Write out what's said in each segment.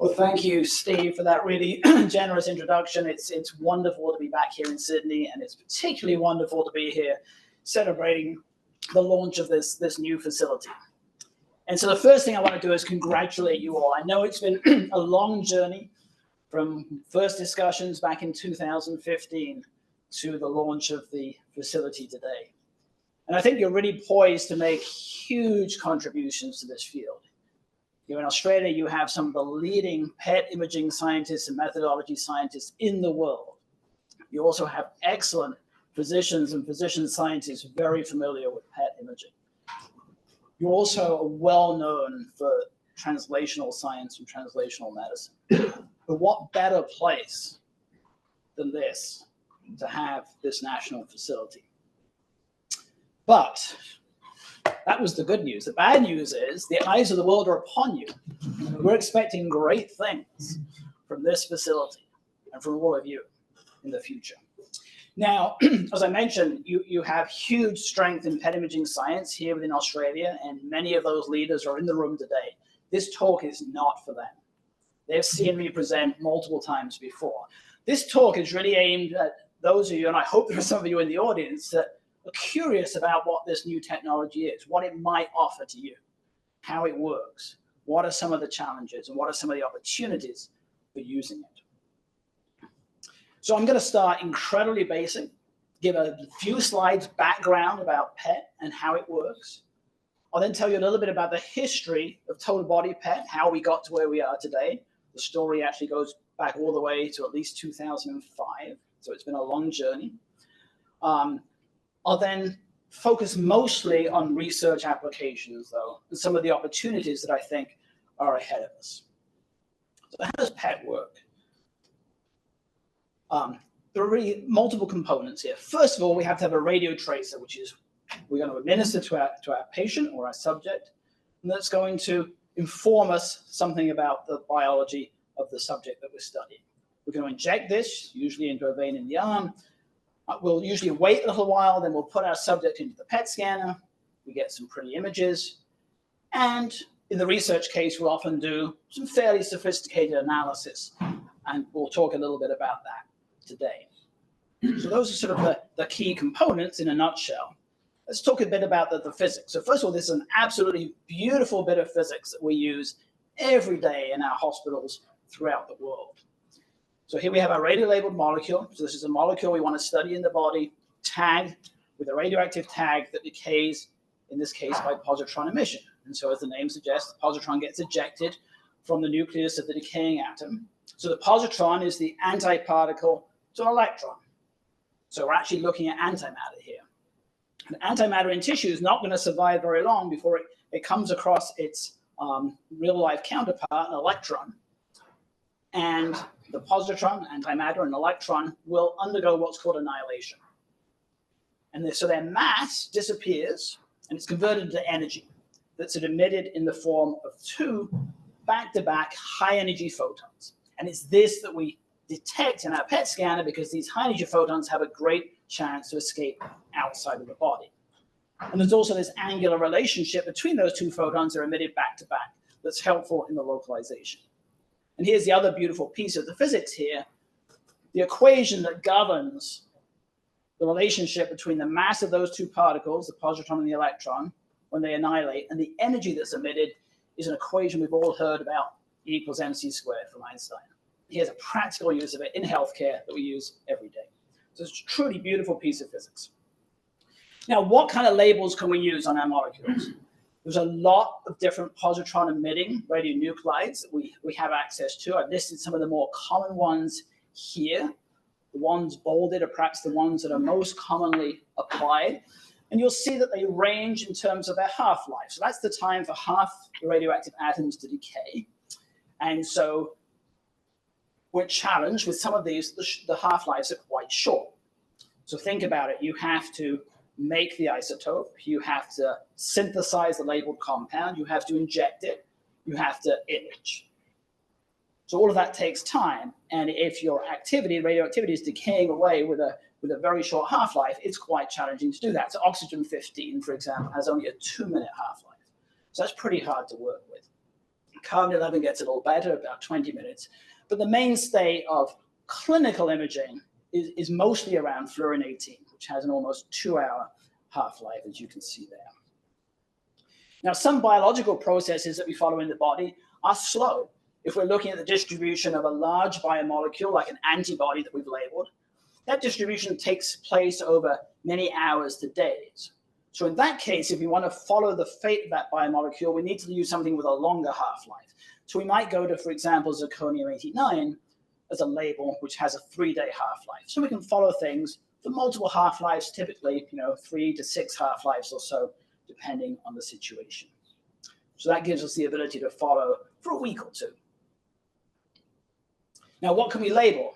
Well, thank you, Steve, for that really generous introduction. It's wonderful to be back here in Sydney, and it's particularly wonderful to be here celebrating the launch of this new facility. And so the first thing I want to do is congratulate you all. I know it's been a long journey from first discussions back in 2015 to the launch of the facility today. And I think you're really poised to make huge contributions to this field. Here in Australia, you have some of the leading PET imaging scientists and methodology scientists in the world. You also have excellent physicians and physician scientists very familiar with PET imaging. You also are well known for translational science and translational medicine. But what better place than this to have this national facility? But that was the good news. The bad news is the eyes of the world are upon you. We're expecting great things from this facility and from all of you in the future. Now, as I mentioned, you have huge strength in PET imaging science here within Australia, and many of those leaders are in the room today. This talk is not for them. They've seen me present multiple times before. This talk is really aimed at those of you, and I hope there are some of you in the audience, that are curious about what this new technology is, what it might offer to you, how it works, what are some of the challenges, and what are some of the opportunities for using it. So I'm going to start incredibly basic, give a few slides background about PET and how it works. I'll then tell you a little bit about the history of total body PET, how we got to where we are today. The story actually goes back all the way to at least 2005, so it's been a long journey. I'll then focus mostly on research applications, though, and some of the opportunities that I think are ahead of us. So how does PET work? There are really multiple components here. First of all, we have to have a radio tracer, which is we're going to administer to our patient or our subject, and that's going to inform us something about the biology of the subject that we're studying. We're going to inject this, usually into a vein in the arm. We'll usually wait a little while, then we'll put our subject into the PET scanner. We get some pretty images. And in the research case, we'll often do some fairly sophisticated analysis. And we'll talk a little bit about that today. So those are sort of the key components in a nutshell. Let's talk a bit about the physics. So first of all, this is an absolutely beautiful bit of physics that we use every day in our hospitals throughout the world. So here we have our radio-labeled molecule. So this is a molecule we want to study in the body, tagged with a radioactive tag that decays, in this case, by positron emission. And so as the name suggests, the positron gets ejected from the nucleus of the decaying atom. So the positron is the antiparticle to an electron. So we're actually looking at antimatter here. And antimatter in tissue is not going to survive very long before it comes across its real-life counterpart, an electron. And the positron, antimatter, and electron will undergo what's called annihilation. And so their mass disappears, and it's converted into energy that's emitted in the form of two back-to-back high-energy photons. And it's this that we detect in our PET scanner because these high-energy photons have a great chance to escape outside of the body. And there's also this angular relationship between those two photons that are emitted back-to-back that's helpful in the localization. And here's the other beautiful piece of the physics here. The equation that governs the relationship between the mass of those two particles, the positron and the electron, when they annihilate, and the energy that's emitted is an equation we've all heard about, E equals mc squared from Einstein. Here's a practical use of it in healthcare that we use every day. So it's a truly beautiful piece of physics. Now, what kind of labels can we use on our molecules? There's a lot of different positron-emitting radionuclides that we have access to. I've listed some of the more common ones here. The ones bolded are perhaps the ones that are most commonly applied. And you'll see that they range in terms of their half-life. So that's the time for half the radioactive atoms to decay. And so we're challenged with some of these, the half-lives are quite short. So think about it. You have to make the isotope, you have to synthesize the labeled compound, you have to inject it, you have to image. So all of that takes time, and if your radioactivity is decaying away with a very short half-life, it's quite challenging to do that. So oxygen-15, for example, has only a 2-minute half-life. So that's pretty hard to work with. Carbon-11 gets a little better, about 20 minutes. But the mainstay of clinical imaging is mostly around fluorine-18, which has an almost 2-hour half-life, as you can see there. Now, some biological processes that we follow in the body are slow. If we're looking at the distribution of a large biomolecule, like an antibody that we've labeled, that distribution takes place over many hours to days. So in that case, if we want to follow the fate of that biomolecule, we need to use something with a longer half-life. So we might go to, for example, zirconium-89 as a label, which has a 3-day half-life. So we can follow things for multiple half-lives, typically 3 to 6 half-lives or so, depending on the situation. So that gives us the ability to follow for a week or two. Now, what can we label?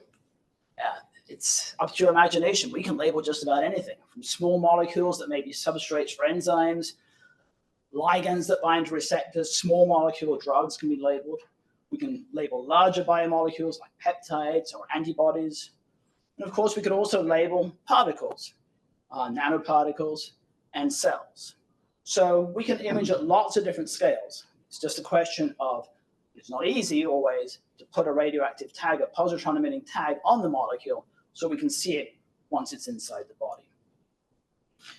It's up to your imagination. We can label just about anything, from small molecules that may be substrates for enzymes, ligands that bind to receptors, small molecule drugs can be labeled. We can label larger biomolecules like peptides or antibodies. And of course, we could also label particles, nanoparticles, and cells. So we can image at lots of different scales. It's just a question of, it's not easy always to put a radioactive tag, a positron emitting tag on the molecule so we can see it once it's inside the body.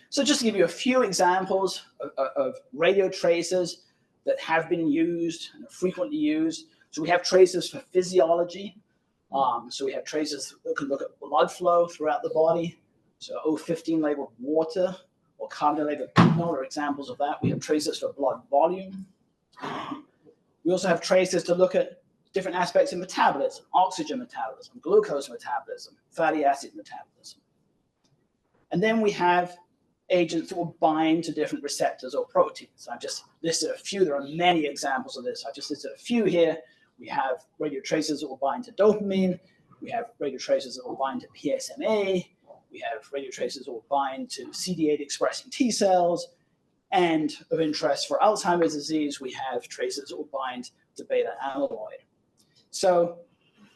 So just to give you a few examples of radio tracers that have been used and are frequently used. So we have tracers for physiology. So we have tracers that can look at blood flow throughout the body. So O15 labeled water or carbon labeled ethanol are examples of that. We have tracers for blood volume. We also have tracers to look at different aspects of metabolism, oxygen metabolism, glucose metabolism, fatty acid metabolism. And then we have agents that will bind to different receptors or proteins. I've just listed a few. There are many examples of this. I've just listed a few here. We have radio tracers that will bind to dopamine. We have radio tracers that will bind to PSMA. We have radio tracers that will bind to CD8 expressing T cells. And of interest for Alzheimer's disease, we have tracers that will bind to beta amyloid. So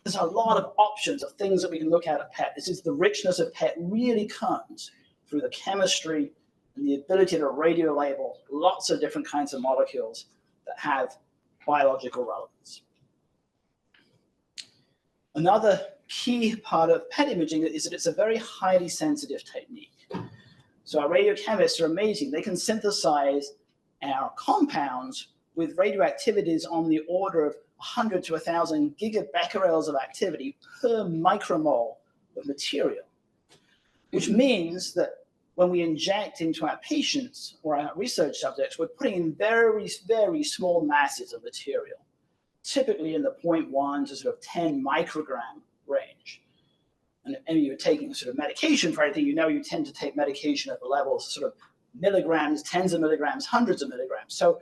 there's a lot of options of things that we can look at PET. This is the richness of PET really comes through the chemistry and the ability to radio label lots of different kinds of molecules that have biological relevance. Another key part of PET imaging is that it's a very highly sensitive technique. So our radiochemists are amazing. They can synthesize our compounds with radioactivities on the order of 100 to 1,000 gigabecquerels of activity per micromole of material, which means that when we inject into our patients or our research subjects, we're putting in very, very small masses of material, typically in the 0.1 to sort of 10 microgram range. And if you're taking sort of medication for anything, you tend to take medication at the levels sort of milligrams, tens of milligrams, hundreds of milligrams. So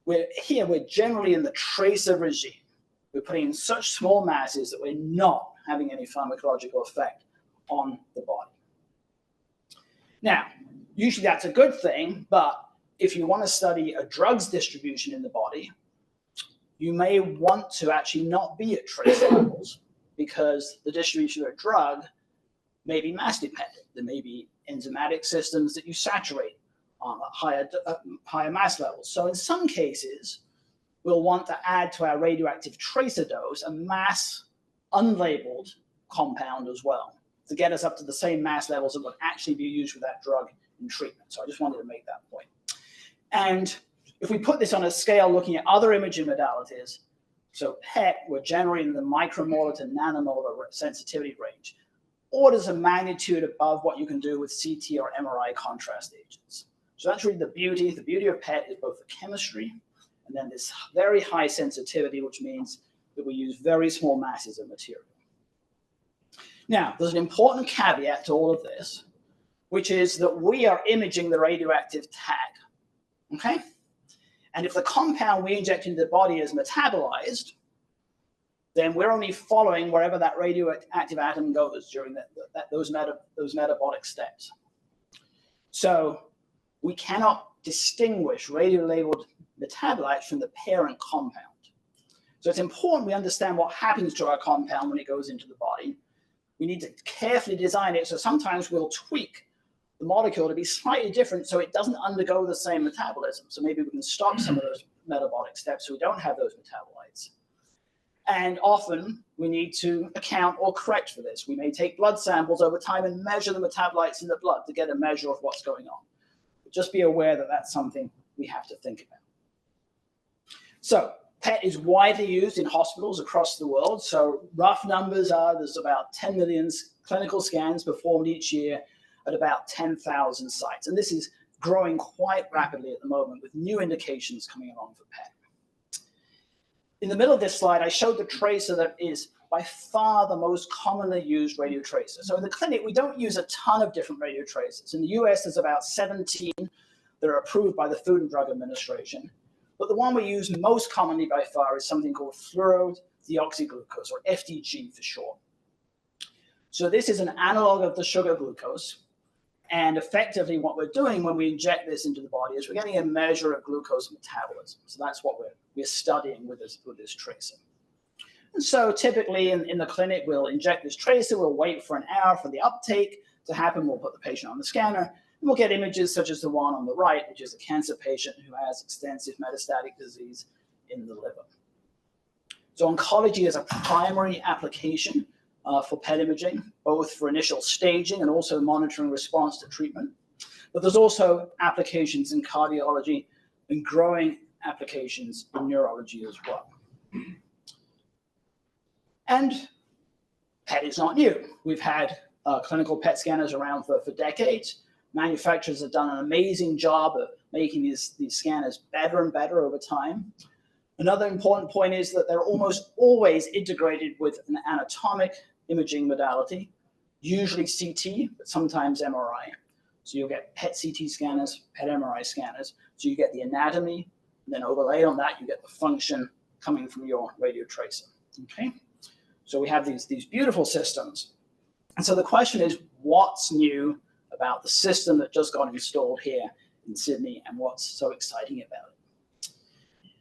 we're generally in the tracer regime. We're putting in such small masses that we're not having any pharmacological effect on the body. Now, usually that's a good thing, but if you want to study a drug's distribution in the body, you may want to actually not be at tracer levels because the distribution of a drug may be mass dependent. There may be enzymatic systems that you saturate at higher mass levels. So in some cases, we'll want to add to our radioactive tracer dose a mass unlabeled compound as well to get us up to the same mass levels that would actually be used with that drug in treatment. So I just wanted to make that point. And if we put this on a scale looking at other imaging modalities, so PET, we're generally in the micromolar to nanomolar sensitivity range, orders of magnitude above what you can do with CT or MRI contrast agents. So that's really the beauty. The beauty of PET is both the chemistry and then this very high sensitivity, which means that we use very small masses of material. Now, there's an important caveat to all of this, which is that we are imaging the radioactive tag, okay? And if the compound we inject into the body is metabolized, then we're only following wherever that radioactive atom goes during those metabolic steps. So we cannot distinguish radio-labeled metabolites from the parent compound. So it's important we understand what happens to our compound when it goes into the body. We need to carefully design it, so sometimes we'll tweak the molecule to be slightly different so it doesn't undergo the same metabolism. So maybe we can stop some of those metabolic steps, so we don't have those metabolites. And often we need to account or correct for this. We may take blood samples over time and measure the metabolites in the blood to get a measure of what's going on. But just be aware that that's something we have to think about. So PET is widely used in hospitals across the world. So rough numbers are there's about 10 million clinical scans performed each year at about 10,000 sites. And this is growing quite rapidly at the moment with new indications coming along for PET. In the middle of this slide, I showed the tracer that is by far the most commonly used radio tracer. So in the clinic, we don't use a ton of different radio tracers. In the US, there's about 17 that are approved by the Food and Drug Administration. But the one we use most commonly by far is something called fluorodeoxyglucose, or FDG for short. So this is an analog of the sugar glucose. And effectively, what we're doing when we inject this into the body is we're getting a measure of glucose metabolism. So that's what we're studying with this tracer. And so typically in the clinic, we'll inject this tracer. We'll wait for an hour for the uptake to happen. We'll put the patient on the scanner. And we'll get images such as the one on the right, which is a cancer patient who has extensive metastatic disease in the liver. So oncology is a primary application for PET imaging, both for initial staging and also monitoring response to treatment. But there's also applications in cardiology and growing applications in neurology as well. And PET is not new. We've had clinical PET scanners around for decades. Manufacturers have done an amazing job of making these scanners better and better over time. Another important point is that they're almost always integrated with an anatomic imaging modality, usually CT, but sometimes MRI. So you'll get PET CT scanners, PET MRI scanners. So you get the anatomy, and then overlaid on that, you get the function coming from your radio tracer. Okay? So we have these beautiful systems. And so the question is, what's new about the system that just got installed here in Sydney, and what's so exciting about it?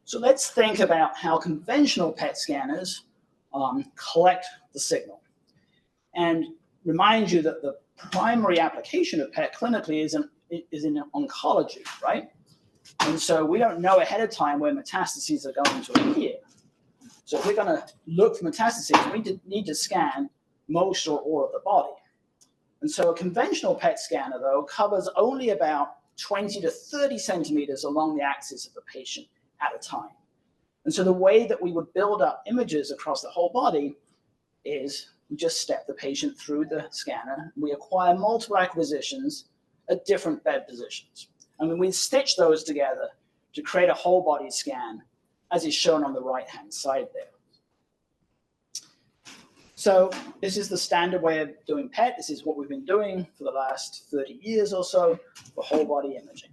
So let's think about how conventional PET scanners collect the signal. And remind you that the primary application of PET clinically is in oncology, right? And so we don't know ahead of time where metastases are going to appear. So if we're going to look for metastases, we need to scan most or all of the body. And so a conventional PET scanner, though, covers only about 20 to 30 centimeters along the axis of the patient at a time. And so the way that we would build up images across the whole body is we just step the patient through the scanner. We acquire multiple acquisitions at different bed positions. And then we stitch those together to create a whole body scan, as is shown on the right-hand side there. So this is the standard way of doing PET. This is what we've been doing for the last 30 years or so for whole body imaging.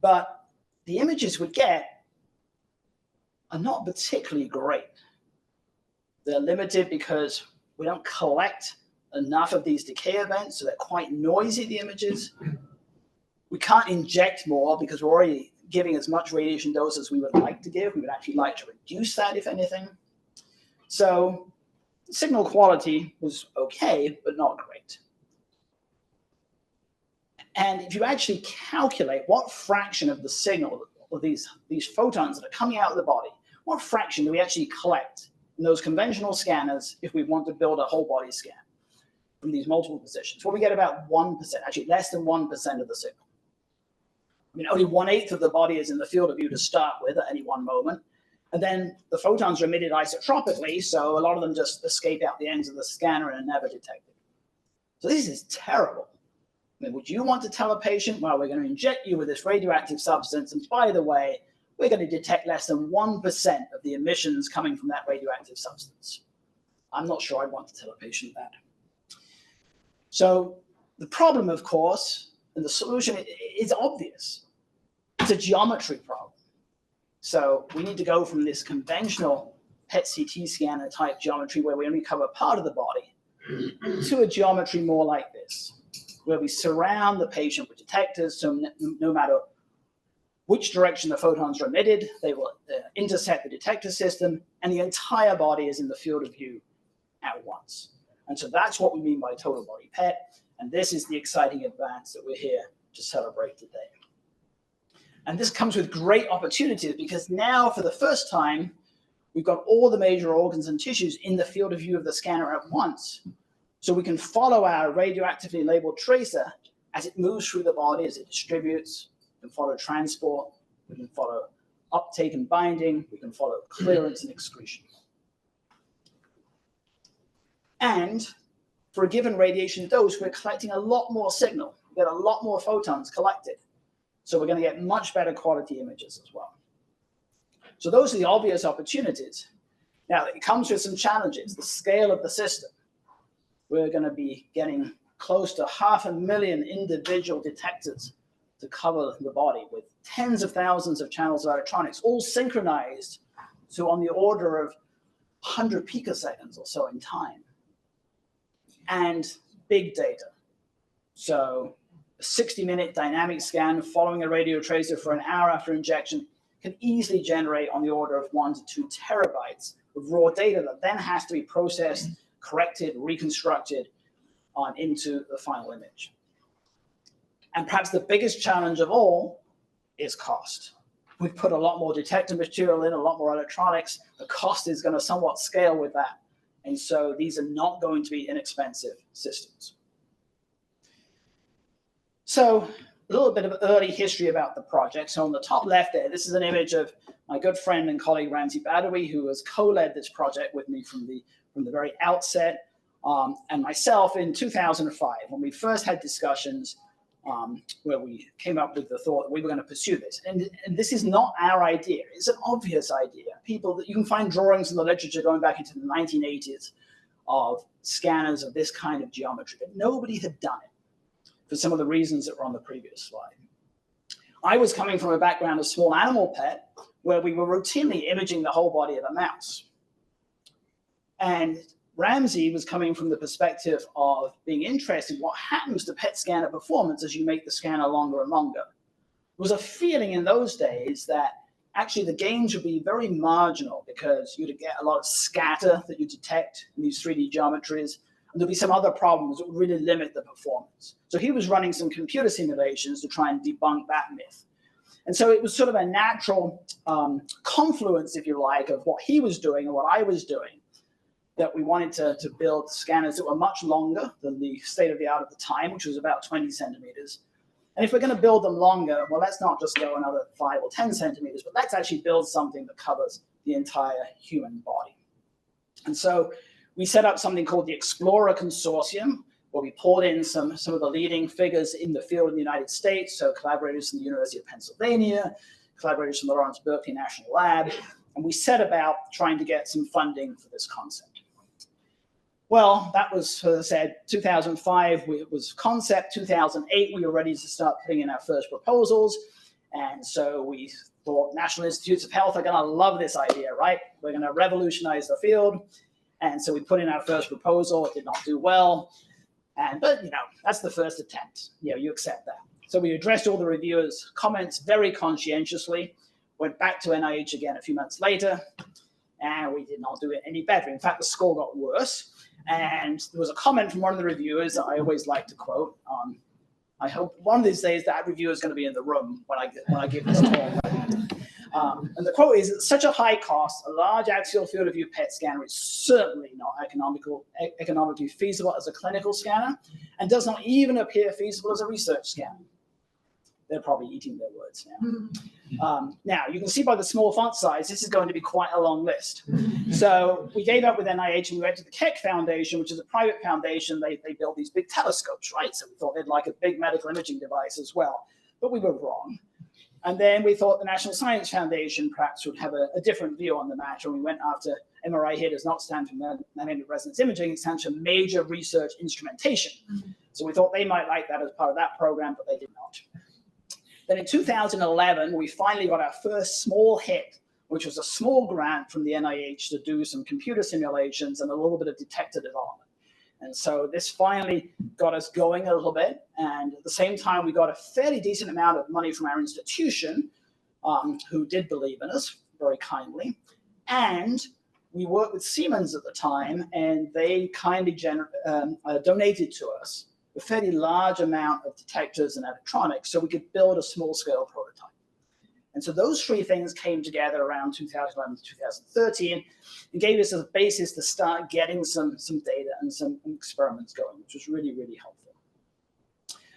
But the images we get are not particularly great. They're limited because we don't collect enough of these decay events, so they're quite noisy, the images. We can't inject more because we're already giving as much radiation dose as we would like to give. We would actually like to reduce that, if anything. So signal quality was okay, but not great. And if you actually calculate what fraction of the signal of these photons that are coming out of the body, what fraction do we actually collect in those conventional scanners if we want to build a whole body scan from these multiple positions? Well, we get about 1%, actually less than 1% of the signal. I mean, only 1/8 of the body is in the field of view to start with at any one moment. And then the photons are emitted isotropically, so a lot of them just escape out the ends of the scanner and are never detected. So this is terrible. I mean, would you want to tell a patient, well, we're going to inject you with this radioactive substance, and by the way, we're going to detect less than 1% of the emissions coming from that radioactive substance? I'm not sure I'd want to tell a patient that. So the problem, of course, and the solution is obvious. It's a geometry problem. So we need to go from this conventional PET CT scanner type geometry where we only cover part of the body to a geometry more like this, where we surround the patient with detectors, so no matter which direction the photons are emitted, they will intercept the detector system, and the entire body is in the field of view at once. And so that's what we mean by total body PET, and this is the exciting advance that we're here to celebrate today. And this comes with great opportunities because now, for the first time, we've got all the major organs and tissues in the field of view of the scanner at once. So we can follow our radioactively labeled tracer as it moves through the body, as it distributes. We can follow transport. We can follow uptake and binding. We can follow clearance and excretion. And for a given radiation dose, we're collecting a lot more signal. We get a lot more photons collected. So we're going to get much better quality images as well. So those are the obvious opportunities. Now, it comes with some challenges. The scale of the system. We're going to be getting close to 500,000 individual detectors to cover the body with tens of thousands of channels of electronics, all synchronized to on the order of 100 picoseconds or so in time. And big data. So a 60-minute dynamic scan following a radio tracer for an hour after injection can easily generate on the order of 1 to 2 terabytes of raw data that then has to be processed, corrected, reconstructed into the final image. And perhaps the biggest challenge of all is cost. We've put a lot more detector material in, a lot more electronics. The cost is going to somewhat scale with that. And so these are not going to be inexpensive systems. So a little bit of early history about the project. So on the top left there, this is an image of my good friend and colleague Ramzi Badawi, who has co-led this project with me from the very outset, and myself in 2005, when we first had discussions where we came up with the thought that we were going to pursue this. And this is not our idea. It's an obvious idea. People that you can find drawings in the literature going back into the 1980s of scanners of this kind of geometry, but nobody had done it for some of the reasons that were on the previous slide. I was coming from a background of small animal PET, where we were routinely imaging the whole body of a mouse. And Ramzi was coming from the perspective of being interested in what happens to PET scanner performance as you make the scanner longer and longer. There was a feeling in those days that actually the gains would be very marginal because you'd get a lot of scatter that you detect in these 3D geometries, and there'll be some other problems that would really limit the performance. So he was running some computer simulations to try and debunk that myth. And so it was sort of a natural confluence, if you like, of what he was doing and what I was doing, that we wanted to build scanners that were much longer than the state of the art at the time, which was about 20 centimeters. And if we're going to build them longer, well, let's not just go another 5 or 10 centimeters, but let's actually build something that covers the entire human body. And so we set up something called the Explorer Consortium, where we pulled in some of the leading figures in the field in the United States, so collaborators from the University of Pennsylvania, collaborators from the Lawrence Berkeley National Lab, and we set about trying to get some funding for this concept. Well, that was, as I said, 2005, it was concept. 2008, we were ready to start putting in our first proposals, and so we thought National Institutes of Health are going to love this idea, right? We're going to revolutionize the field. And so we put in our first proposal. It did not do well. But, that's the first attempt. You accept that. So we addressed all the reviewers' comments very conscientiously, went back to NIH again a few months later, and we did not do it any better. In fact, the score got worse. And there was a comment from one of the reviewers that I always like to quote. I hope one of these days that reviewer is going to be in the room when I give this talk. And the quote is, such a high cost, a large axial field of view PET scanner is certainly not economically feasible as a clinical scanner and does not even appear feasible as a research scanner. They're probably eating their words now. Now, you can see by the small font size, this is going to be quite a long list. So we gave up with NIH and we went to the Keck Foundation, which is a private foundation. They build these big telescopes, right? So we thought they'd like a big medical imaging device as well. But we were wrong. And then we thought the National Science Foundation perhaps would have a different view on the matter. And we went after MRI here does not stand for magnetic resonance imaging. It stands for major research instrumentation. So we thought they might like that as part of that program, but they did not. Then in 2011, we finally got our first small hit, which was a small grant from the NIH to do some computer simulations and a little bit of detector development. And so this finally got us going a little bit. And at the same time, we got a fairly decent amount of money from our institution, who did believe in us very kindly. And we worked with Siemens at the time, and they kindly donated to us a fairly large amount of detectors and electronics so we could build a small-scale prototype. And so those three things came together around 2011 to 2013 and gave us a basis to start getting some data and some experiments going, which was really, really helpful.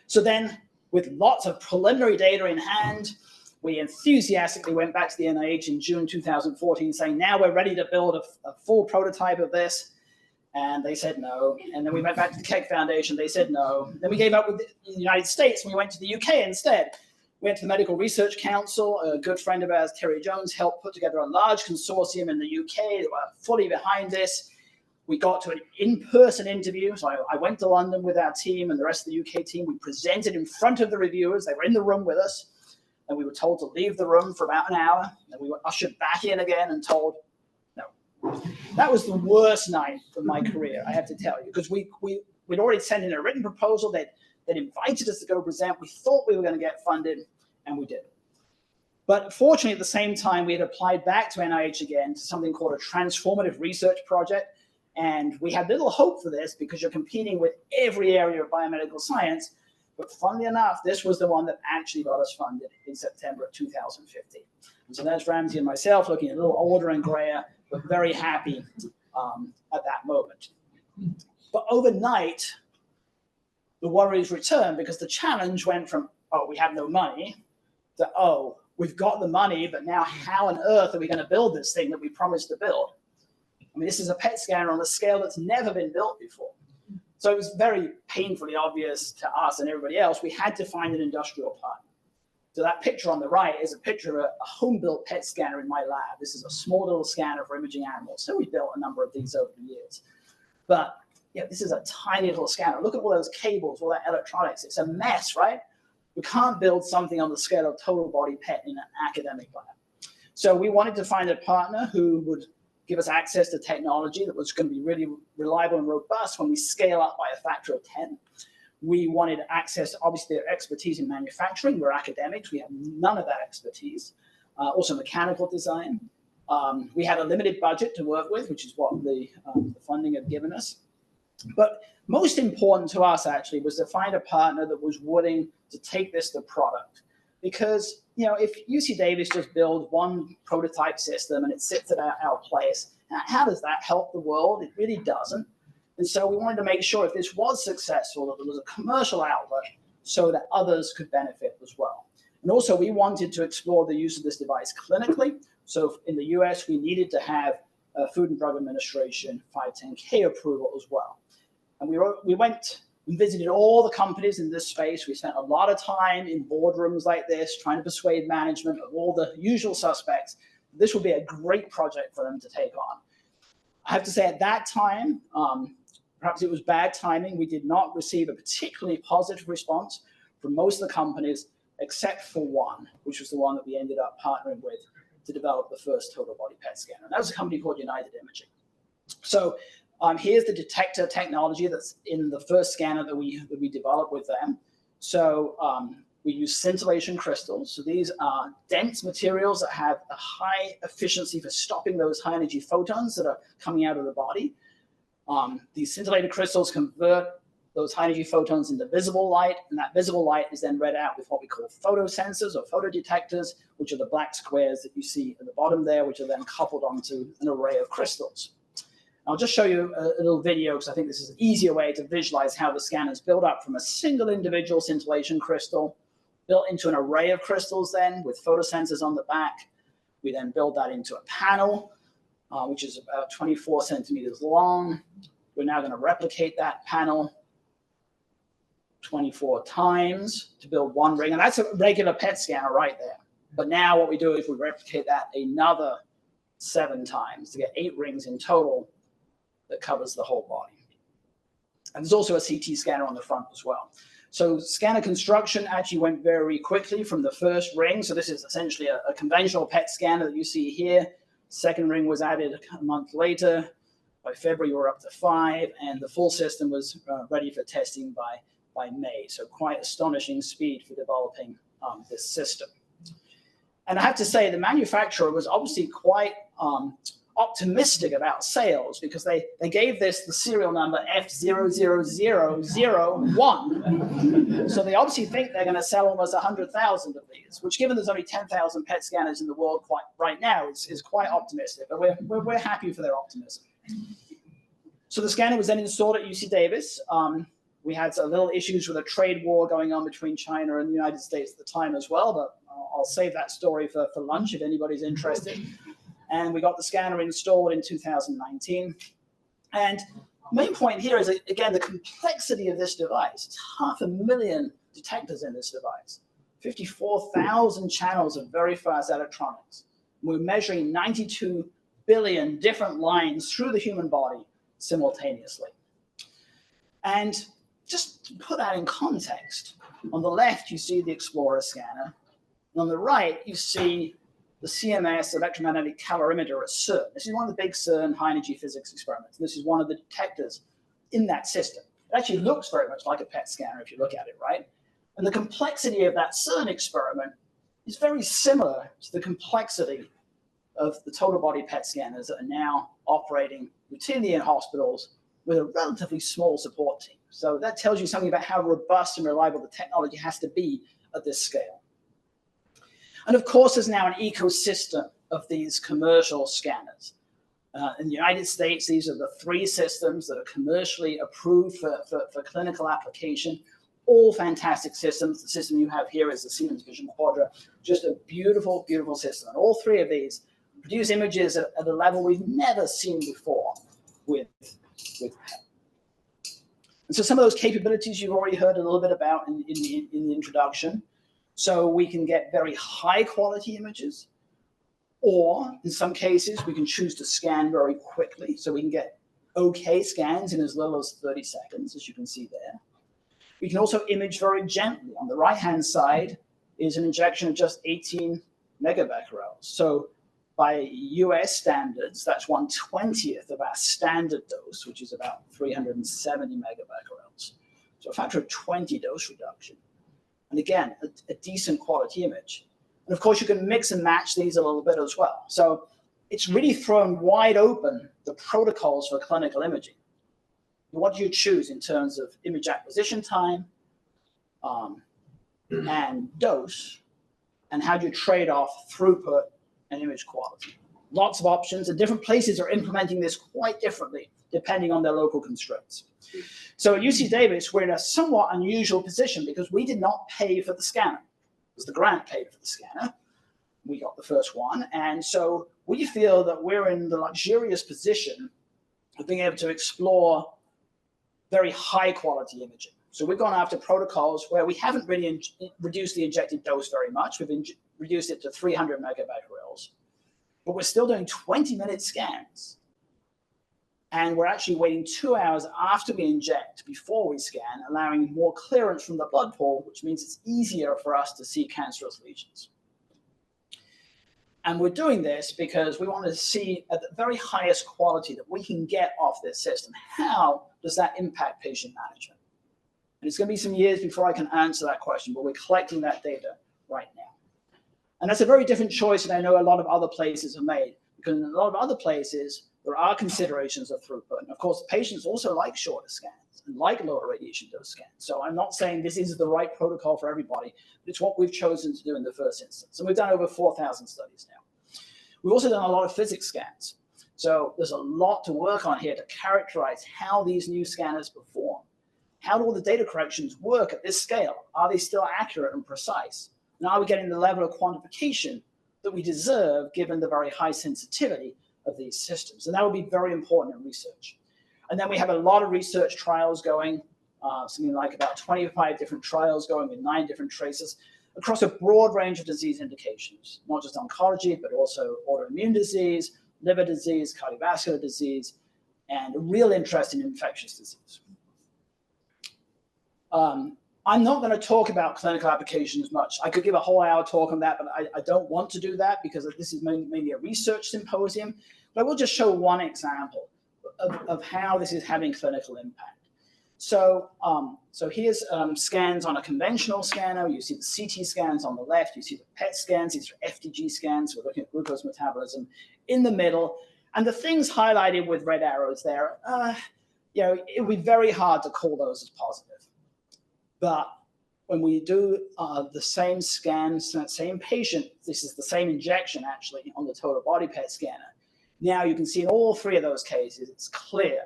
So then, with lots of preliminary data in hand, we enthusiastically went back to the NIH in June 2014 saying, now we're ready to build a full prototype of this. And they said no. And then we went back to the Keck Foundation. They said no. Then we gave up with the United States and we went to the UK instead. We went to the Medical Research Council. A good friend of ours, Terry Jones, helped put together a large consortium in the UK that were fully behind this. We got to an in-person interview. So I went to London with our team and the rest of the UK team. We presented in front of the reviewers. They were in the room with us. And we were told to leave the room for about an hour. And we were ushered back in again and told, no. That was the worst night of my career, I have to tell you, because we'd already sent in a written proposal. They'd invited us to go present. We thought we were going to get funded, and we didn't. But fortunately, at the same time, we had applied back to NIH again to something called a transformative research project. And we had little hope for this because you're competing with every area of biomedical science. But funnily enough, this was the one that actually got us funded in September of 2015. And so that's Ramsey and myself looking a little older and grayer, but very happy at that moment. But overnight, the worries returned because the challenge went from, oh, we have no money, to, oh, we've got the money, but now how on earth are we going to build this thing that we promised to build? I mean, this is a PET scanner on a scale that's never been built before. So it was very painfully obvious to us and everybody else, we had to find an industrial partner. So that picture on the right is a picture of a home-built PET scanner in my lab. This is a small little scanner for imaging animals. So we built a number of these over the years. But yeah, this is a tiny little scanner. Look at all those cables, all that electronics. It's a mess, right? We can't build something on the scale of total body PET in an academic lab. So we wanted to find a partner who would give us access to technology that was going to be really reliable and robust when we scale up by a factor of 10. We wanted access to, obviously, their expertise in manufacturing. We're academics. We have none of that expertise. Also mechanical design. We had a limited budget to work with, which is what the funding had given us. But most important to us, actually, was to find a partner that was willing to take this to product. Because, you know, if UC Davis just builds one prototype system and it sits at our place, how does that help the world? It really doesn't. And so we wanted to make sure if this was successful, that there was a commercial outlet so that others could benefit as well. And also we wanted to explore the use of this device clinically. So in the US, we needed to have Food and Drug Administration 510K approval as well. And we went and visited all the companies in this space. We spent a lot of time in boardrooms like this, trying to persuade management of all the usual suspects. This would be a great project for them to take on. I have to say at that time, perhaps it was bad timing. We did not receive a particularly positive response from most of the companies, except for one, which was the one that we ended up partnering with to develop the first total body PET scanner. And that was a company called United Imaging. So here's the detector technology that's in the first scanner that we developed with them. So we use scintillation crystals. So these are dense materials that have a high efficiency for stopping those high energy photons that are coming out of the body. These scintillated crystals convert those high energy photons into visible light, and that visible light is then read out with what we call photosensors or photodetectors, which are the black squares that you see at the bottom there, which are then coupled onto an array of crystals. I'll just show you a little video because I think this is an easier way to visualize how the scanners build up from a single individual scintillation crystal built into an array of crystals then with photosensors on the back. We then build that into a panel, which is about 24 centimeters long. We're now going to replicate that panel 24 times to build one ring. And that's a regular PET scanner right there. But now what we do is we replicate that another 7 times to get 8 rings in total that covers the whole body. And there's also a CT scanner on the front as well. So scanner construction actually went very quickly from the first ring. So this is essentially a conventional PET scanner that you see here. Second ring was added a month later. By February, we were up to 5, and the full system was ready for testing by May. So quite astonishing speed for developing this system. And I have to say, the manufacturer was obviously quite optimistic about sales because they gave this the serial number F00001. So they obviously think they're going to sell almost 100,000 of these, which given there's only 10,000 PET scanners in the world right now is quite optimistic, but we're happy for their optimism. So the scanner was then installed at UC Davis. We had a little issues with a trade war going on between China and the United States at the time as well, but I'll save that story for lunch if anybody's interested. And we got the scanner installed in 2019. And the main point here is, again, the complexity of this device. It's 500,000 detectors in this device, 54,000 channels of very fast electronics. We're measuring 92 billion different lines through the human body simultaneously. And just to put that in context, on the left, you see the Explorer scanner. And on the right, you see the CMS electromagnetic calorimeter at CERN. This is one of the big CERN high-energy physics experiments. This is one of the detectors in that system. It actually looks very much like a PET scanner if you look at it, right? And the complexity of that CERN experiment is very similar to the complexity of the total body PET scanners that are now operating routinely in hospitals with a relatively small support team. So that tells you something about how robust and reliable the technology has to be at this scale. And of course, there's now an ecosystem of these commercial scanners. In the United States, these are the 3 systems that are commercially approved for clinical application. All fantastic systems. The system you have here is the Siemens Vision Quadra. Just a beautiful, beautiful system. And all 3 of these produce images at a level we've never seen before with PET. And so some of those capabilities you've already heard a little bit about in the introduction. So we can get very high quality images, or in some cases, we can choose to scan very quickly. So we can get okay scans in as little as 30 seconds, as you can see there. We can also image very gently. On the right-hand side is an injection of just 18 megabecquerels. So by US standards, that's 1/20th of our standard dose, which is about 370 megabecquerels. So a factor of 20 dose reduction. And again, a decent quality image. And of course, you can mix and match these a little bit as well. So it's really thrown wide open the protocols for clinical imaging. What do you choose in terms of image acquisition time and dose, and how do you trade off throughput and image quality? Lots of options, and different places are implementing this quite differently depending on their local constraints. So at UC Davis, we're in a somewhat unusual position because we did not pay for the scanner. It was the grant paid for the scanner. We got the first one. And so we feel that we're in the luxurious position of being able to explore very high quality imaging. So we've gone after protocols where we haven't really reduced the injected dose very much. We've reduced it to 300 megabecquerels, but we're still doing 20-minute scans. And we're actually waiting 2 hours after we inject before we scan, allowing more clearance from the blood pool, which means it's easier for us to see cancerous lesions. And we're doing this because we want to see at the very highest quality that we can get off this system. How does that impact patient management? And it's going to be some years before I can answer that question, but we're collecting that data right now. And that's a very different choice that I know a lot of other places have made, because in a lot of other places, there are considerations of throughput. And of course, patients also like shorter scans and like lower radiation dose scans. So I'm not saying this is the right protocol for everybody, but it's what we've chosen to do in the first instance. And we've done over 4,000 studies now. We've also done a lot of physics scans. So there's a lot to work on here to characterize how these new scanners perform. How do all the data corrections work at this scale? Are they still accurate and precise? And are we getting the level of quantification that we deserve given the very high sensitivity of these systems? And that will be very important in research. And then we have a lot of research trials going, something like about 25 different trials going with 9 different traces across a broad range of disease indications, not just oncology, but also autoimmune disease, liver disease, cardiovascular disease, and a real interest in infectious disease. I'm not going to talk about clinical applications much. I could give a whole hour talk on that, but I don't want to do that because this is mainly a research symposium. But I will just show one example of how this is having clinical impact. So, here's scans on a conventional scanner. You see the CT scans on the left. You see the PET scans. These are FDG scans. We're looking at glucose metabolism in the middle. And the things highlighted with red arrows there, it would be very hard to call those as positive. But when we do the same scan, same patient, this is the same injection actually on the total body PET scanner. Now you can see in all three of those cases, it's clear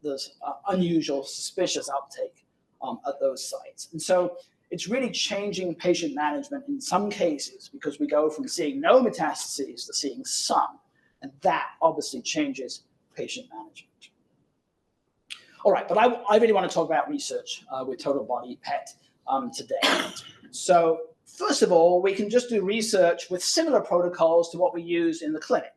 there's unusual, suspicious uptake at those sites. And so it's really changing patient management in some cases because we go from seeing no metastases to seeing some. And that obviously changes patient management. All right, but I really want to talk about research with total body PET today. So first of all, we can just do research with similar protocols to what we use in the clinic.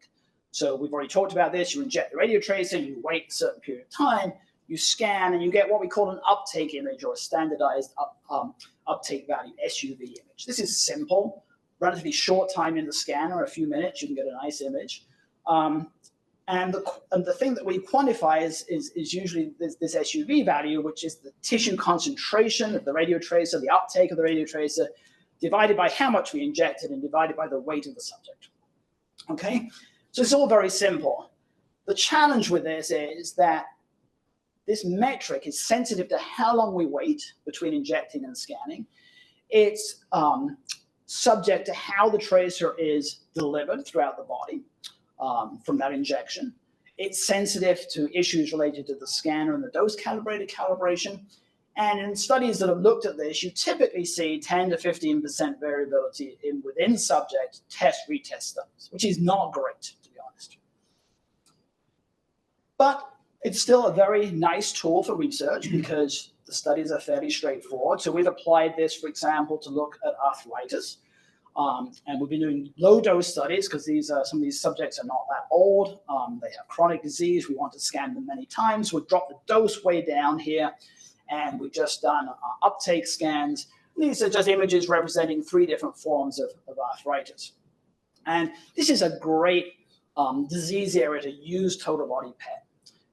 So we've already talked about this. You inject the radiotracer, you wait a certain period of time, you scan, and you get what we call an uptake image or a standardized uptake value, SUV image. This is simple, relatively short time in the scanner, a few minutes, you can get a nice image. And the thing that we quantify is usually this SUV value, which is the tissue concentration of the radiotracer, the uptake of the radiotracer, divided by how much we injected and divided by the weight of the subject. Okay, so it's all very simple. The challenge with this is that this metric is sensitive to how long we wait between injecting and scanning. It's subject to how the tracer is delivered throughout the body. From that injection. It's sensitive to issues related to the scanner and the dose calibration. And in studies that have looked at this, you typically see 10 to 15% variability within subject retest studies, which is not great, to be honest. But it's still a very nice tool for research because the studies are fairly straightforward. So we've applied this, for example, to look at arthritis. And we've been doing low-dose studies because some of these subjects are not that old. They have chronic disease. We want to scan them many times. We've dropped the dose way down here, and we've just done uptake scans. These are just images representing 3 different forms of arthritis. And this is a great disease area to use total body PET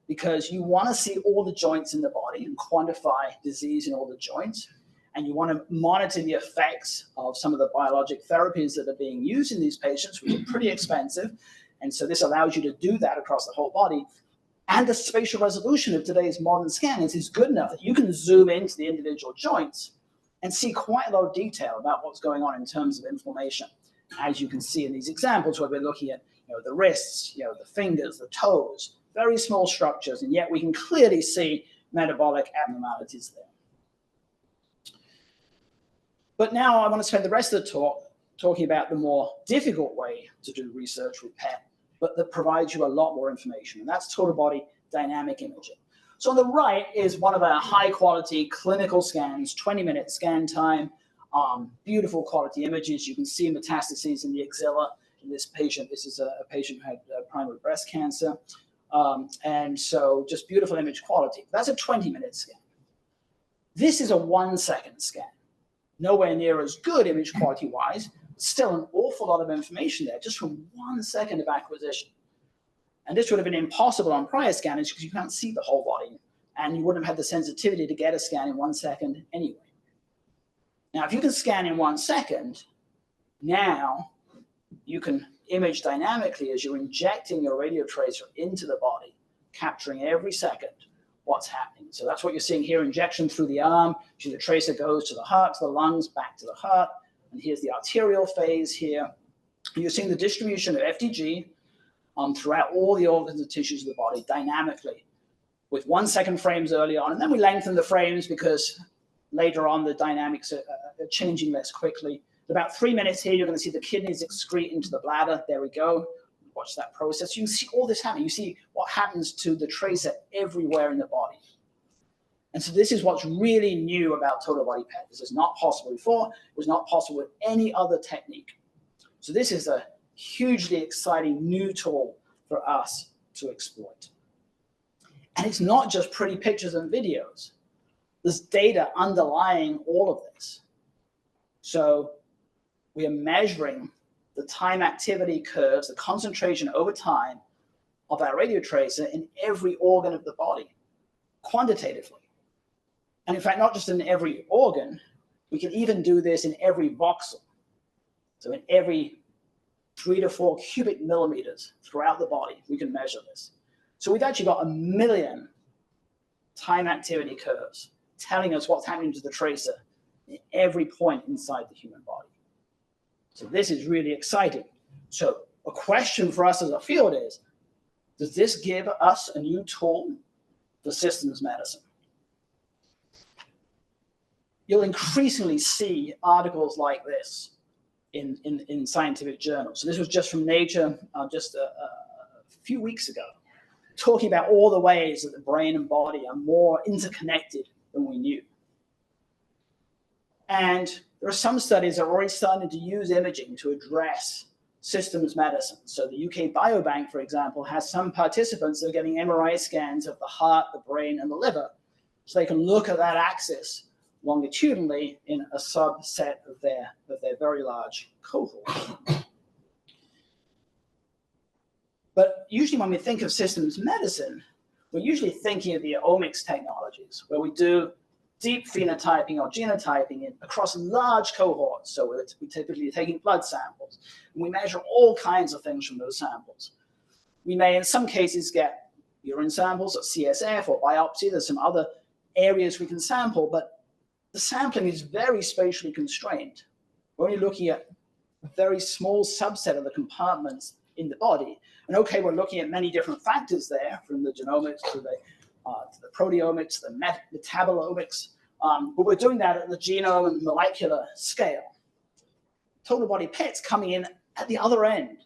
because you want to see all the joints in the body and quantify disease in all the joints. And you want to monitor the effects of some of the biologic therapies that are being used in these patients, which are pretty expensive. And so this allows you to do that across the whole body. And the spatial resolution of today's modern scanners is good enough that you can zoom into the individual joints and see quite a lot of detail about what's going on in terms of inflammation. As you can see in these examples where we're looking at the wrists, the fingers, the toes, very small structures, and yet we can clearly see metabolic abnormalities there. But now I want to spend the rest of the talk talking about the more difficult way to do research with PET, but that provides you a lot more information, and that's total body dynamic imaging. So on the right is one of our high-quality clinical scans, 20-minute scan time, beautiful quality images. You can see metastases in the axilla in this patient. This is a patient who had primary breast cancer, and so just beautiful image quality. That's a 20-minute scan. This is a 1-second scan. Nowhere near as good image quality-wise, but still an awful lot of information there just from 1 second of acquisition. And this would have been impossible on prior scanners because you can't see the whole body, and you wouldn't have had the sensitivity to get a scan in 1 second anyway. Now, if you can scan in 1 second, now you can image dynamically as you're injecting your radiotracer into the body, capturing every second what's happening. So that's what you're seeing here, injection through the arm. The tracer goes to the heart, to the lungs, back to the heart. And here's the arterial phase here. You're seeing the distribution of FDG throughout all the organs and tissues of the body dynamically with 1 second frames early on. And then we lengthen the frames because later on the dynamics are changing less quickly. At about 3 minutes here, you're going to see the kidneys excrete into the bladder. There we go. Watch that process. You can see all this happening. You see what happens to the tracer everywhere in the body. And so this is what's really new about total body PET. This is not possible before. It was not possible with any other technique. So this is a hugely exciting new tool for us to exploit. And it's not just pretty pictures and videos. There's data underlying all of this. So we are measuring the time activity curves, the concentration over time of our radiotracer in every organ of the body, quantitatively. And in fact, not just in every organ, we can even do this in every voxel. So in every 3 to 4 cubic millimeters throughout the body. We can measure this. So we've actually got 1 million time activity curves telling us what's happening to the tracer at every point inside the human body. So this is really exciting. So a question for us as a field is, does this give us a new tool for systems medicine? You'll increasingly see articles like this in scientific journals. So this was just from Nature just a few weeks ago, talking about all the ways that the brain and body are more interconnected than we knew. And there are some studies that are already starting to use imaging to address systems medicine. So the UK Biobank, for example, has some participants that are getting MRI scans of the heart, the brain, and the liver, so they can look at that axis longitudinally in a subset of their very large cohort. But usually when we think of systems medicine, we're usually thinking of the omics technologies, where we do deep phenotyping or genotyping across large cohorts. So we typically are taking blood samples, and we measure all kinds of things from those samples. We may, in some cases, get urine samples or CSF or biopsy. There's some other areas we can sample, but the sampling is very spatially constrained. We're only looking at a very small subset of the compartments in the body. And okay, we're looking at many different factors there, from the genomics to the proteomics, the metabolomics, but we're doing that at the genome and molecular scale. Total body PET's coming in at the other end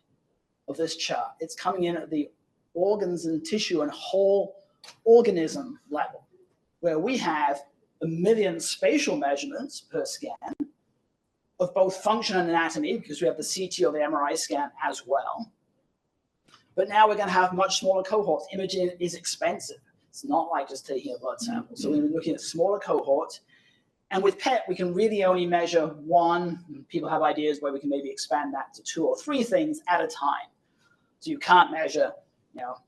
of this chart. It's coming in at the organs and tissue and whole organism level, where we have 1 million spatial measurements per scan of both function and anatomy, because we have the CT or the MRI scan as well. But now we're going to have much smaller cohorts. Imaging is expensive. It's not like just taking a blood sample. So we're looking at smaller cohorts. And with PET, we can really only measure one. People have ideas where we can maybe expand that to 2 or 3 things at a time. So you can't measure,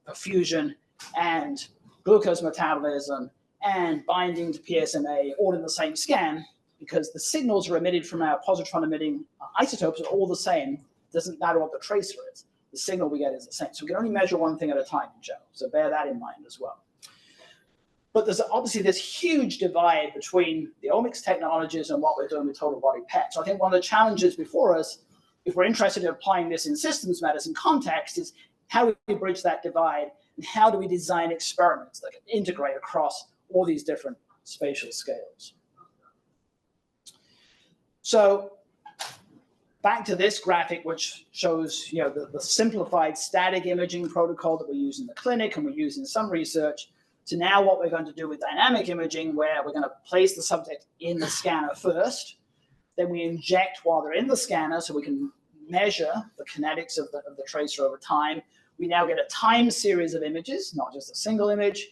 perfusion and glucose metabolism and binding to PSMA all in the same scan, because the signals are emitted from our positron-emitting isotopes are all the same. It doesn't matter what the tracer is. The signal we get is the same. So we can only measure one thing at a time in general. So bear that in mind as well. But there's obviously this huge divide between the omics technologies and what we're doing with total body PET. So I think one of the challenges before us, if we're interested in applying this in systems medicine context, is how do we bridge that divide, and how do we design experiments that can integrate across all these different spatial scales. So back to this graphic, which shows the simplified static imaging protocol that we use in the clinic and we use in some research, to now what we're going to do with dynamic imaging, where we're going to place the subject in the scanner first, then we inject while they're in the scanner so we can measure the kinetics of the tracer over time. We now get a time series of images, not just a single image.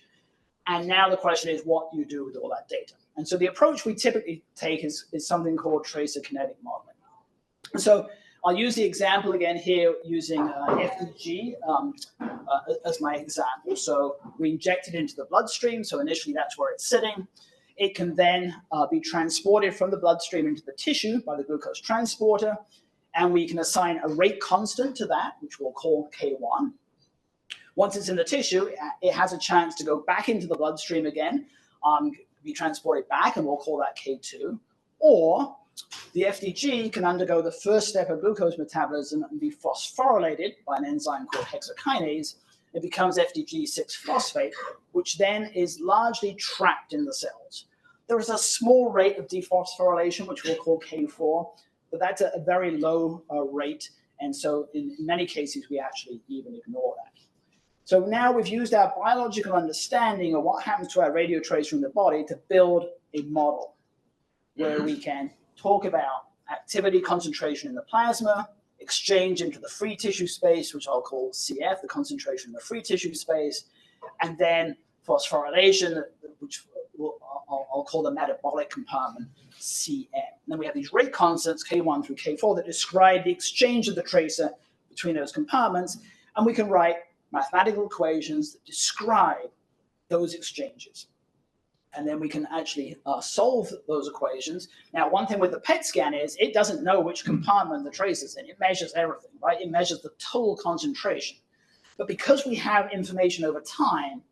And now the question is, what do you do with all that data? And so the approach we typically take is something called tracer kinetic modeling. So I'll use the example again here using FDG as my example. So we inject it into the bloodstream. So initially that's where it's sitting. It can then be transported from the bloodstream into the tissue by the glucose transporter. And we can assign a rate constant to that, which we'll call K1. Once it's in the tissue, it has a chance to go back into the bloodstream again, be transported back, and we'll call that K2. Or the FDG can undergo the first step of glucose metabolism and be phosphorylated by an enzyme called hexokinase. It becomes FDG6-phosphate, which then is largely trapped in the cells. There is a small rate of dephosphorylation, which we'll call K4, but that's a very low rate. And so in many cases, we actually even ignore that. So now we've used our biological understanding of what happens to our radio tracer in the body to build a model where we can talk about activity concentration in the plasma, exchange into the free tissue space, which I'll call CF, the concentration in the free tissue space, and then phosphorylation, which I'll call the metabolic compartment, CM. And then we have these rate constants, K1 through K4, that describe the exchange of the tracer between those compartments, and we can write mathematical equations that describe those exchanges. And then we can actually solve those equations. Now, one thing with the PET scan is it doesn't know which compartment the trace is in. It measures everything, right? It measures the total concentration. But because we have information over time,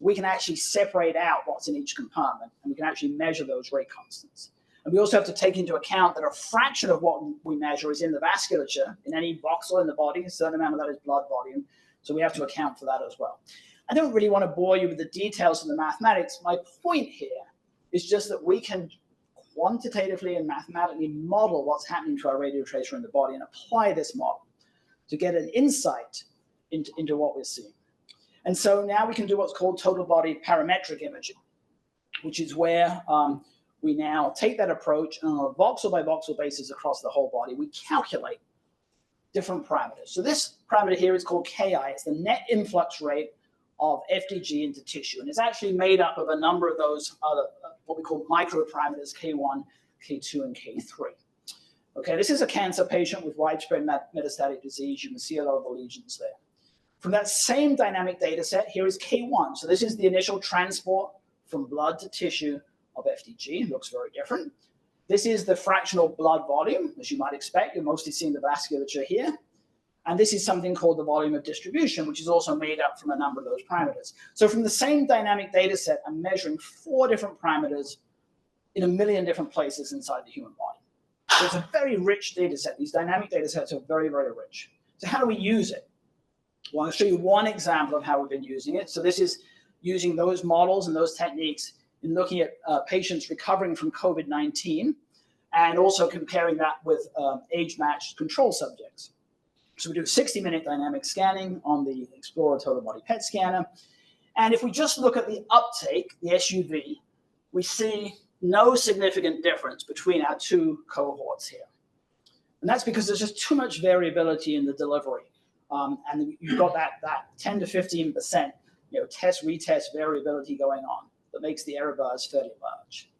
we can actually separate out what's in each compartment, and we can actually measure those rate constants. And we also have to take into account that a fraction of what we measure is in the vasculature, in any voxel in the body. A certain amount of that is blood volume. So we have to account for that as well. I don't really want to bore you with the details of the mathematics. My point here is just that we can quantitatively and mathematically model what's happening to our radiotracer in the body and apply this model to get an insight into what we're seeing. And so now we can do what's called total body parametric imaging, which is where we now take that approach and on a voxel by voxel basis across the whole body, we calculate different parameters. So this parameter here is called Ki. It's the net influx rate of FDG into tissue. And it's actually made up of a number of those other, what we call micro parameters, K1, K2, and K3. Okay, this is a cancer patient with widespread metastatic disease. You can see a lot of the lesions there. From that same dynamic data set, here is K1. So this is the initial transport from blood to tissue of FDG. It looks very different. This is the fractional blood volume, as you might expect. You're mostly seeing the vasculature here. And this is something called the volume of distribution, which is also made up from a number of those parameters. So from the same dynamic data set, I'm measuring 4 different parameters in 1 million different places inside the human body. So it's a very rich data set. These dynamic data sets are very, very rich. So how do we use it? Well, I'll show you one example of how we've been using it. So this is using those models and those techniques in looking at patients recovering from COVID-19 and also comparing that with age-matched control subjects. So we do 60-minute dynamic scanning on the Explorer total body PET scanner. And if we just look at the uptake, the SUV, we see no significant difference between our 2 cohorts here. And that's because there's just too much variability in the delivery. And you've got that 10 to 15% test retest variability going on that makes the error bars fairly large.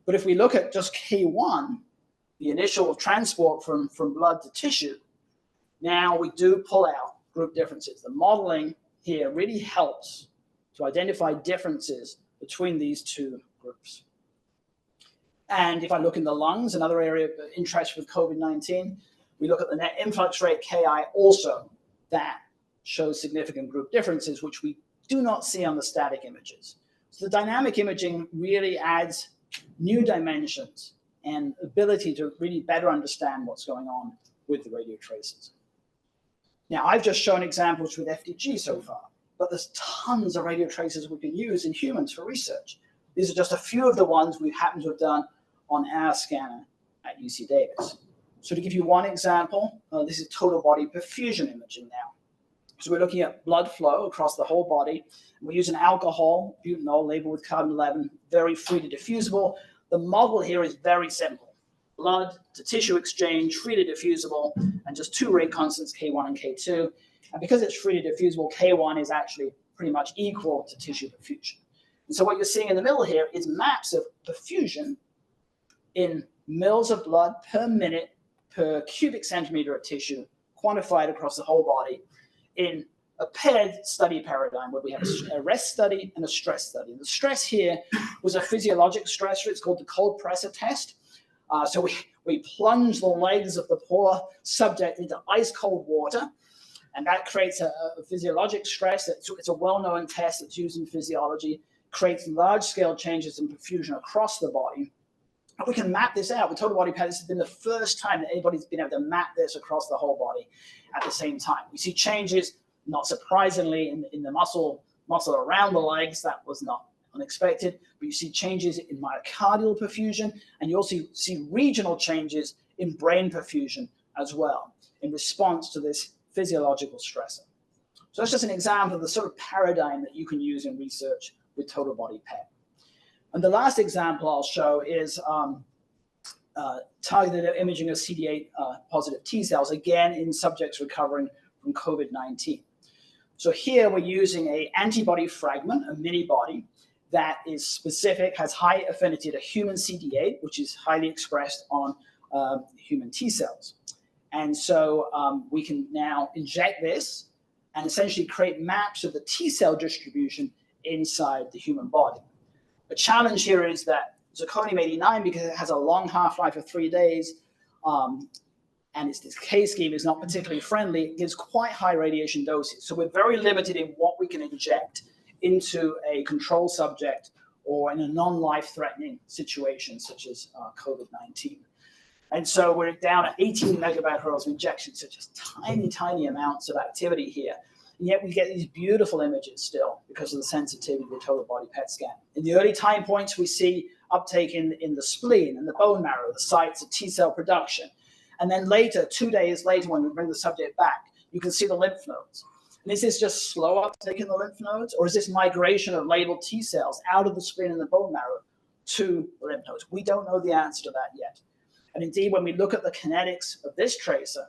But if we look at just K1, the initial transport from blood to tissue, now we do pull out group differences. The modeling here really helps to identify differences between these 2 groups. And if I look in the lungs, another area of interest with COVID-19, we look at the net influx rate, Ki, also that shows significant group differences, which we do not see on the static images. So the dynamic imaging really adds new dimensions and ability to really better understand what's going on with the radio traces. Now, I've just shown examples with FDG so far, but there's tons of radio traces we can use in humans for research. These are just a few of the ones we happen to have done on our scanner at UC Davis. So to give you one example, this is total body perfusion imaging now. So we're looking at blood flow across the whole body. We use an alcohol, butanol, labeled with carbon-11, very freely diffusible. The model here is very simple. Blood to tissue exchange, freely diffusible, and just 2 rate constants, K1 and K2. And because it's freely diffusible, K1 is actually pretty much equal to tissue perfusion. And so what you're seeing in the middle here is maps of perfusion in mils of blood per minute per cubic centimeter of tissue, quantified across the whole body in a paired study paradigm where we have a rest study and a stress study. And the stress here was a physiologic stressor. It's called the cold pressor test. So we plunge the legs of the poor subject into ice cold water, and that creates a physiologic stress. It's a well-known test that's used in physiology, creates large-scale changes in perfusion across the body. And we can map this out with total body PET. This has been the first time that anybody's been able to map this across the whole body at the same time. We see changes, not surprisingly, in the muscle around the legs. That was not unexpected. But you see changes in myocardial perfusion, and you also see regional changes in brain perfusion as well in response to this physiological stressor. So that's just an example of the sort of paradigm that you can use in research with total body PET. And the last example I'll show is targeted imaging of CD8 positive T cells, again in subjects recovering from COVID-19. So here we're using an antibody fragment, a mini body, that is specific, has high affinity to human CD8, which is highly expressed on human T cells. And so we can now inject this and essentially create maps of the T cell distribution inside the human body. A challenge here is that zirconium-89, because it has a long half-life of 3 days, and its decay scheme is not particularly friendly, it gives quite high radiation doses. So we're very limited in what we can inject into a control subject or in a non-life-threatening situation such as COVID-19. And so we're down at 18 megabecquerels of injection, so just tiny, tiny amounts of activity here. And yet we get these beautiful images still because of the sensitivity of the total body PET scan. In the early time points, we see uptake in the spleen and the bone marrow, the sites of T cell production. And then later, 2 days later, when we bring the subject back, you can see the lymph nodes. And is this just slow uptake in the lymph nodes, or is this migration of labeled T cells out of the spleen and the bone marrow to the lymph nodes? We don't know the answer to that yet. And indeed, when we look at the kinetics of this tracer,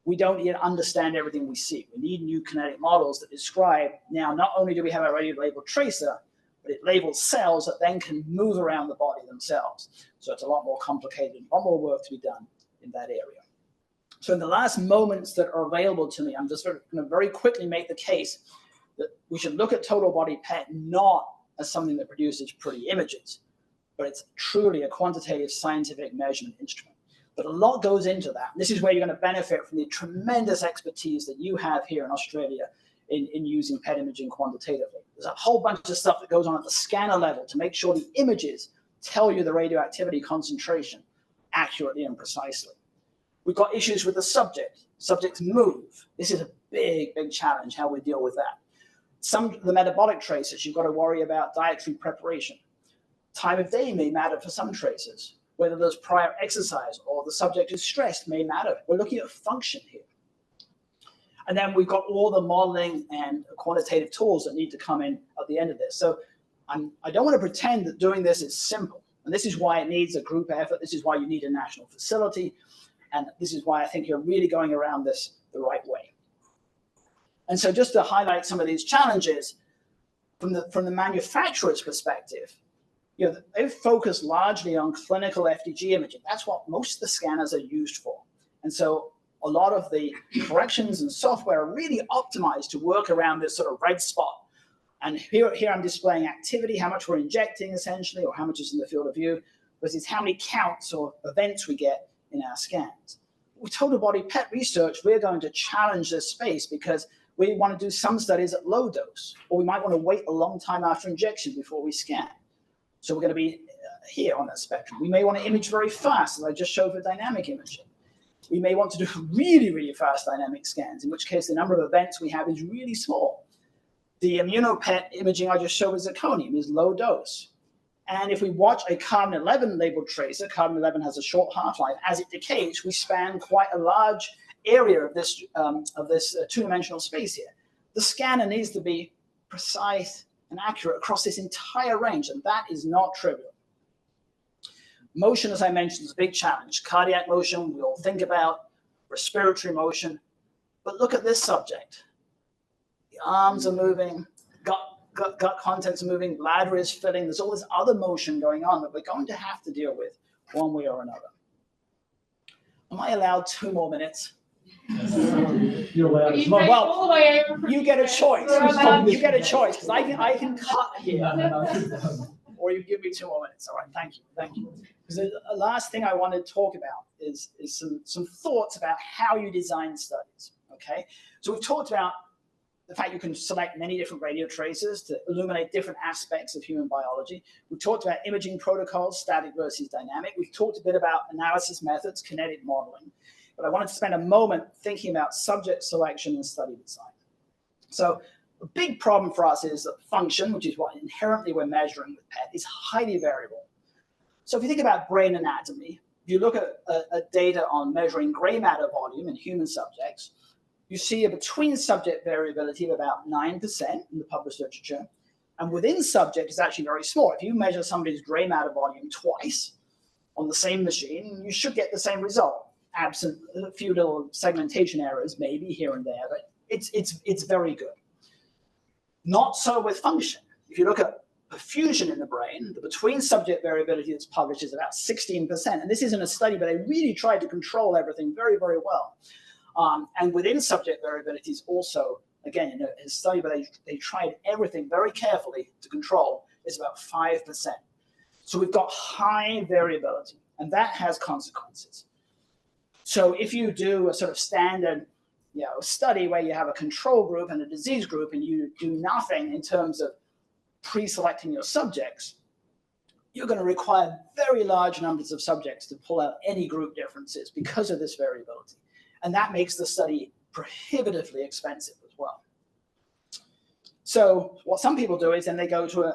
we don't yet understand everything we see. We need new kinetic models that describe, now, not only do we have a radio-labeled tracer, but it labels cells that then can move around the body themselves. So it's a lot more complicated, a lot more work to be done in that area. So in the last moments that are available to me, I'm just going to very quickly make the case that we should look at total body PET not as something that produces pretty images, but it's truly a quantitative scientific measurement instrument. But a lot goes into that. This is where you're going to benefit from the tremendous expertise that you have here in Australia in using PET imaging quantitatively. There's a whole bunch of stuff that goes on at the scanner level to make sure the images tell you the radioactivity concentration accurately and precisely. We've got issues with the subject. Subjects move. This is a big, big challenge, how we deal with that. Some of the metabolic tracers, you've got to worry about dietary preparation. Time of day may matter for some tracers. Whether there's prior exercise or the subject is stressed may matter. We're looking at function here. And then we've got all the modeling and quantitative tools that need to come in at the end of this. So I don't want to pretend that doing this is simple. And this is why it needs a group effort. This is why you need a national facility. And this is why I think you're really going around this the right way. And so just to highlight some of these challenges, from the manufacturer's perspective, you know, they've focused largely on clinical FDG imaging. That's what most of the scanners are used for. And so a lot of the corrections and software are really optimized to work around this sort of red spot. And here I'm displaying activity, how much we're injecting essentially, or how much is in the field of view, versus how many counts or events we get in our scans. With total body PET research, we're going to challenge this space because we want to do some studies at low dose, or we might want to wait a long time after injection before we scan. So we're going to be here on that spectrum. We may want to image very fast, as I just showed for dynamic imaging. We may want to do really, really fast dynamic scans, in which case the number of events we have is really small. The immuno-PET imaging I just showed with zirconium is low dose. And if we watch a carbon-11 labeled tracer, carbon-11 has a short half-life. As it decays, we span quite a large area of this two-dimensional space here. The scanner needs to be precise and accurate across this entire range, and that is not trivial. Motion, as I mentioned, is a big challenge. Cardiac motion, we all think about, respiratory motion. But look at this subject. The arms are moving, gut contents are moving, bladder is filling. There's all this other motion going on that we're going to have to deal with one way or another. Am I allowed 2 more minutes? You're allowed. Well, you get a choice. You get a choice, because I can cut here. Or you give me 2 more minutes. All right, thank you. Thank you. Because the last thing I want to talk about is some thoughts about how you design studies. Okay, so we've talked about the fact you can select many different radio tracers to illuminate different aspects of human biology. We've talked about imaging protocols, static versus dynamic. We've talked a bit about analysis methods, kinetic modeling. But I wanted to spend a moment thinking about subject selection and study design. So a big problem for us is that function, which is what inherently we're measuring with PET, is highly variable. So if you think about brain anatomy, if you look at data on measuring gray matter volume in human subjects, you see a between subject variability of about 9% in the published literature. And within subject, it's actually very small. If you measure somebody's gray matter volume twice on the same machine, you should get the same result, absent a few little segmentation errors, maybe here and there, but it's very good. Not so with function. If you look at perfusion in the brain, the between subject variability that's published is about 16%. And this isn't a study, but they really tried to control everything very, very well. And within subject variability is also, again, in a study, but they tried everything very carefully to control is about 5%. So we've got high variability, and that has consequences. So if you do a sort of standard study where you have a control group and a disease group, and you do nothing in terms of pre-selecting your subjects, you're going to require very large numbers of subjects to pull out any group differences because of this variability. And that makes the study prohibitively expensive as well. So what some people do is then they go to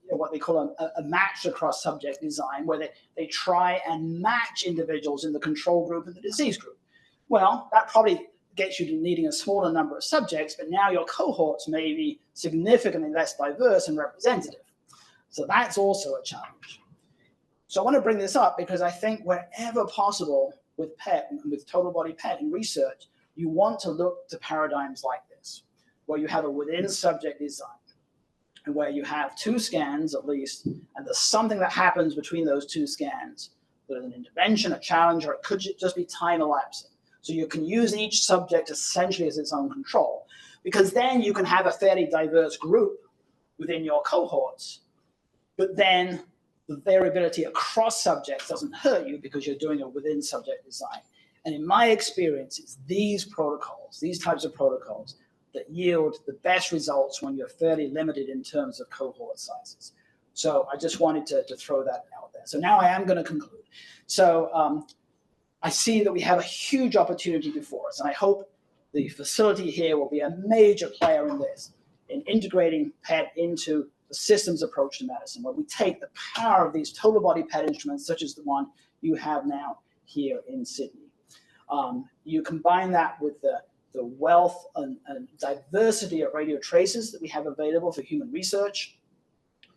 what they call a match across subject design, where they try and match individuals in the control group and the disease group. Well, that probably gets you to needing a smaller number of subjects, but now your cohorts may be significantly less diverse and representative. So that's also a challenge. So I want to bring this up because I think wherever possible with PET and with total body PET in research, you want to look to paradigms like this, where you have a within subject design, and where you have 2 scans at least, and there's something that happens between those 2 scans. There's an intervention, a challenge, or it could just be time elapsing. So you can use each subject essentially as its own control, because then you can have a fairly diverse group within your cohorts, but then the variability across subjects doesn't hurt you because you're doing a within subject design. And in my experience, it's these protocols, these types of protocols, that yield the best results when you're fairly limited in terms of cohort sizes. So I just wanted to throw that out there. So now I am going to conclude. So I see that we have a huge opportunity before us, and I hope the facility here will be a major player in this, in integrating PET into the systems approach to medicine, where we take the power of these total body PET instruments, such as the one you have now here in Sydney. You combine that with the wealth and diversity of radio traces that we have available for human research,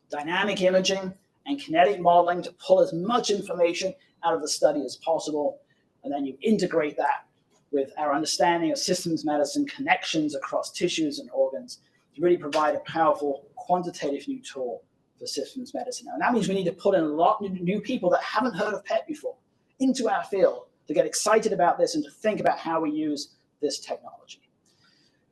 dynamic imaging, and kinetic modeling to pull as much information out of the study as possible. And then you integrate that with our understanding of systems medicine, connections across tissues and organs, to really provide a powerful quantitative new tool for systems medicine. And that means we need to put in a lot of new people that haven't heard of PET before into our field to get excited about this and to think about how we use this technology.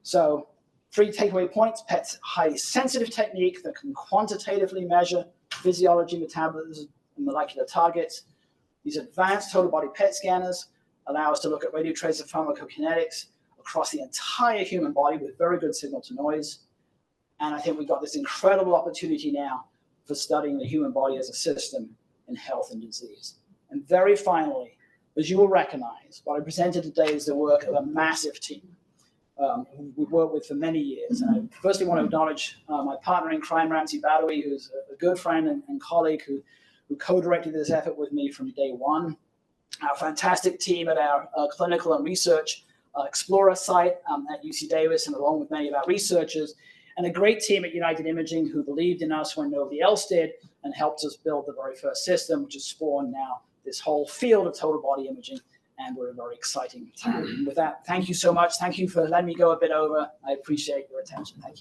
So 3 takeaway points: PET's a highly sensitive technique that can quantitatively measure physiology, metabolism, and molecular targets. These advanced total body PET scanners allow us to look at radiotracer pharmacokinetics across the entire human body with very good signal to noise. And I think we've got this incredible opportunity now for studying the human body as a system in health and disease. And very finally, as you will recognize, what I presented today is the work of a massive team who we've worked with for many years. And I firstly want to acknowledge my partner in crime, Ramsey Badawi, who's a good friend and colleague who co-directed this effort with me from day one. Our fantastic team at our clinical and research Explorer site at UC Davis, and along with many of our researchers, and a great team at United Imaging who believed in us when nobody else did and helped us build the very first system, which has spawned now this whole field of total body imaging, and we're a very exciting time. And with that, thank you so much. Thank you for letting me go a bit over. I appreciate your attention. Thank you.